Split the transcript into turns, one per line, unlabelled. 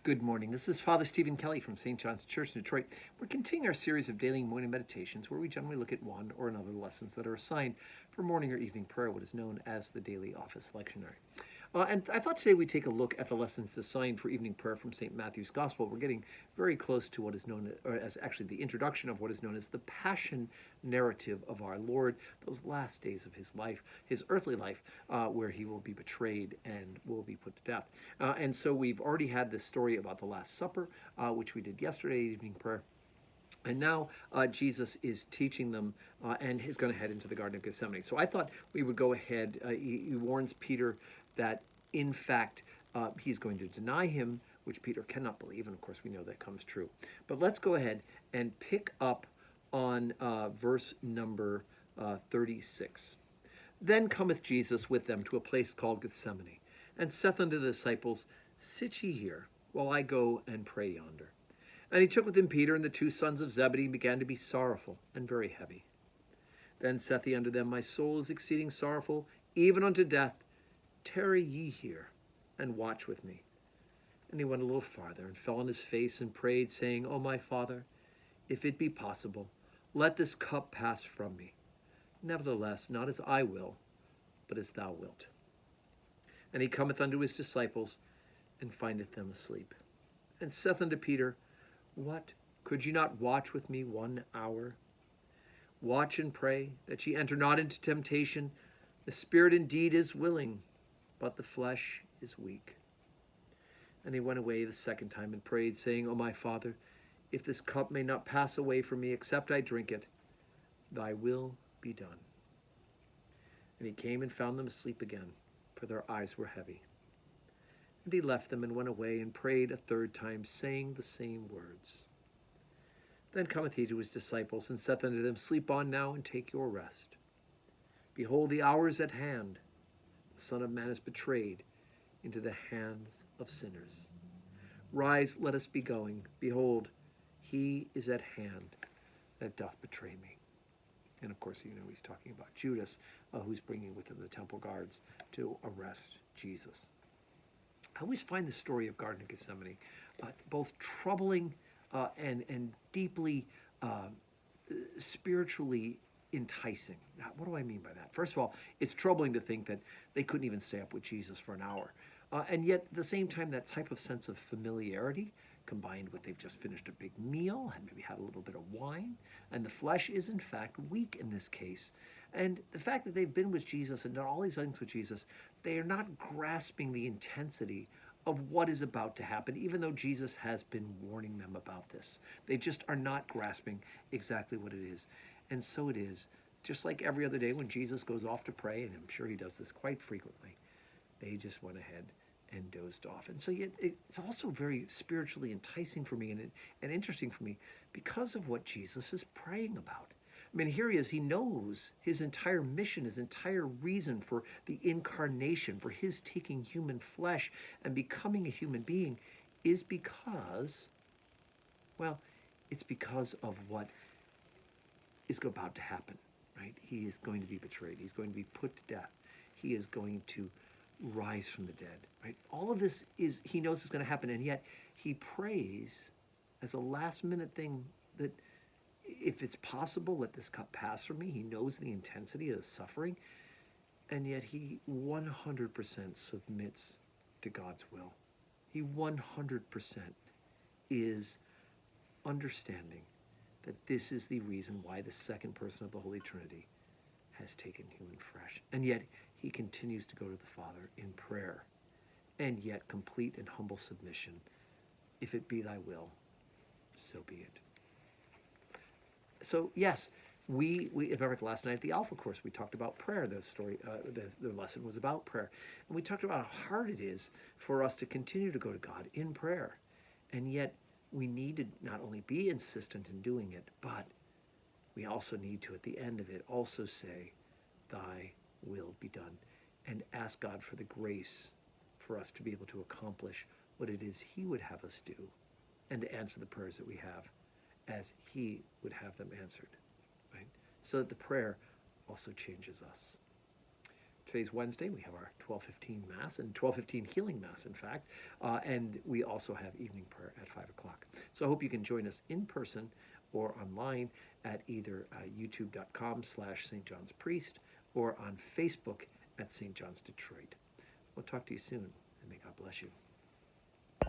Good morning. This is Father Stephen Kelly from St. John's Church in Detroit. We're continuing our series of daily morning meditations where we generally look at one or another lessons that are assigned for morning or evening prayer, what is known as the daily office lectionary. And I thought today we'd take a look at the lessons assigned for evening prayer from St. Matthew's Gospel. We're getting very close to what is known as actually the introduction of what is known as the Passion narrative of our Lord, those last days of his life, his earthly life, where he will be betrayed and will be put to death. And so we've already had this story about the Last Supper, which we did yesterday, evening prayer. And now Jesus is teaching them and is going to head into the Garden of Gethsemane. So I thought we would go ahead. He warns Peter that, in fact, he's going to deny him, which Peter cannot believe. And, of course, we know that comes true. But let's go ahead and pick up on verse number 36. Then cometh Jesus with them to a place called Gethsemane, and saith unto the disciples, Sit ye here, while I go and pray yonder. And he took with him Peter and the two sons of Zebedee, and began to be sorrowful and very heavy. Then saith he unto them, My soul is exceeding sorrowful, even unto death. Tarry ye here, and watch with me. And he went a little farther, and fell on his face, and prayed, saying, O my Father, if it be possible, let this cup pass from me. Nevertheless, not as I will, but as thou wilt. And he cometh unto his disciples, and findeth them asleep. And saith unto Peter, What, could ye not watch with me 1 hour? Watch and pray, that ye enter not into temptation. The spirit indeed is willing, but the flesh is weak. And he went away the second time and prayed, saying, O my Father, if this cup may not pass away from me, except I drink it, thy will be done. And he came and found them asleep again, for their eyes were heavy. And he left them and went away and prayed a third time, saying the same words. Then cometh he to his disciples, and saith unto them, Sleep on now, and take your rest. Behold, the hour is at hand. The Son of Man is betrayed into the hands of sinners. Rise, let us be going. Behold, he is at hand that doth betray me. And of course, he's talking about Judas, who's bringing with him the temple guards to arrest Jesus. I always find the story of Garden of Gethsemane both troubling and deeply spiritually enticing. Now, what do I mean by that? First of all, it's troubling to think that they couldn't even stay up with Jesus for an hour. And yet, at the same time, that type of sense of familiarity, combined with they've just finished a big meal and maybe had a little bit of wine, and the flesh is, in fact, weak in this case. And the fact that they've been with Jesus and done all these things with Jesus, they are not grasping the intensity of what is about to happen, even though Jesus has been warning them about this. They just are not grasping exactly what it is. And so it is, just like every other day when Jesus goes off to pray, and I'm sure he does this quite frequently, they just went ahead and dozed off. And so yet it's also very spiritually enticing for me and interesting for me because of what Jesus is praying about. I mean, here he is. He knows his entire mission, his entire reason for the incarnation, for his taking human flesh and becoming a human being is because, well, it's because of what is about to happen, right? He is going to be betrayed. He's going to be put to death. He is going to rise from the dead, right? All of this is, he knows is going to happen, and yet he prays as a last-minute thing that if it's possible, let this cup pass from me. He knows the intensity of the suffering, and yet he 100% submits to God's will. He 100% is understanding that this is the reason why the second person of the Holy Trinity has taken human flesh. And yet he continues to go to the Father in prayer, and yet complete and humble submission. If it be thy will, so be it. So yes, we in fact, last night at the Alpha course, we talked about prayer. The story, the lesson was about prayer. And we talked about how hard it is for us to continue to go to God in prayer. And yet we need to not only be insistent in doing it, but we also need to, at the end of it, also say, thy will be done, and ask God for the grace for us to be able to accomplish what it is he would have us do, and to answer the prayers that we have as he would have them answered, right? So that the prayer also changes us. Today's Wednesday. We have our 12:15 Mass and 12:15 Healing Mass, in fact. And we also have evening prayer at 5 o'clock. So I hope you can join us in person or online at either youtube.com/St. John's Priest or on Facebook at St. John's Detroit. We'll talk to you soon, and may God bless you.